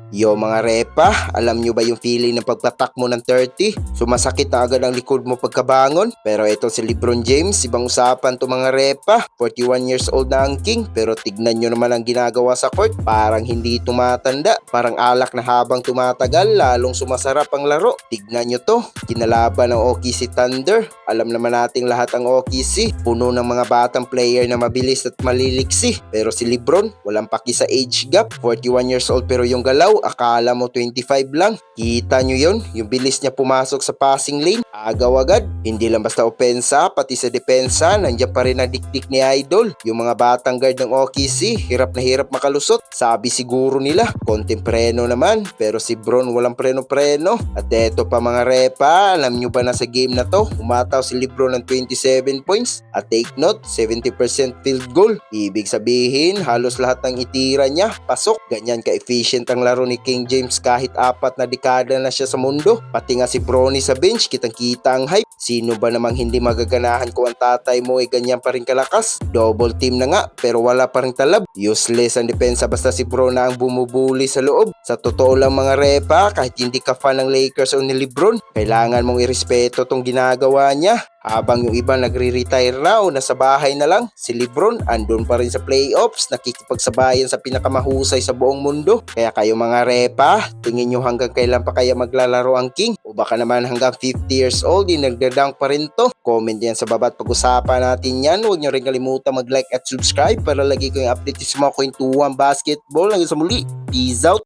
Yo mga repa, alam nyo ba yung feeling ng pagpatak mo ng 30? Sumasakit na agad ang likod mo pagkabangon. Pero ito si LeBron James, ibang usapan to mga repa. 41 years old na ang king, pero tignan nyo naman ang ginagawa sa court. Parang hindi tumatanda, parang alak na habang tumatagal, lalong sumasarap ang laro. Tignan nyo to, kinalaban ng OKC Thunder. Alam naman nating lahat ang OKC, puno ng mga batang player na mabilis at maliliksi. Pero si LeBron, walang paki sa age gap, 41 years old pero yung galaw, akala mo 25 lang. Kita nyo yun, yung bilis niya pumasok sa passing lane, agaw agad. Hindi lang basta opensa, pati sa depensa, nandiyan pa rin ang dikdik ni Idol. Yung mga batang guard ng OKC, hirap na hirap makalusot. Sabi siguro nila, konting preno naman, pero si Bron walang preno-preno. At eto pa mga repa, alam nyo ba na sa game na to, umataw si LeBron ng 27 points. At take note, 70% field goal. Ibig sabihin, halos lahat ng itira niya, pasok. Ganyan ka-efficient ang laro ni King James kahit 4 na dekada na siya sa mundo. Pati nga si Bronny sa bench, kitang-kita ang hype. Sino ba namang hindi magaganahan kung ang tatay mo ay ganyan pa rin kalakas? Double team na nga, pero wala pa rin talab. Useless ang depensa basta si Bro na ang bumubuli sa loob. Sa totoo lang mga repa, kahit hindi ka fan ng Lakers o ni LeBron, kailangan mong irespeto tong ginagawa niya. Habang yung iba nagre-retire na o nasa bahay na lang, si LeBron andun pa rin sa playoffs, nakikipagsabayan sa pinakamahusay sa buong mundo. Kaya kayo mga repa, tingin nyo hanggang kailan pa kaya maglalaro ang King? O baka naman hanggang 50 years old, nagdadunk pa rin to? Comment yan sa baba at pag-usapan natin yan. Huwag nyo rin kalimutan mag-like at subscribe para lagi ko yung update sa mga kwentuhan basketball. Hanggang sa muli, peace out!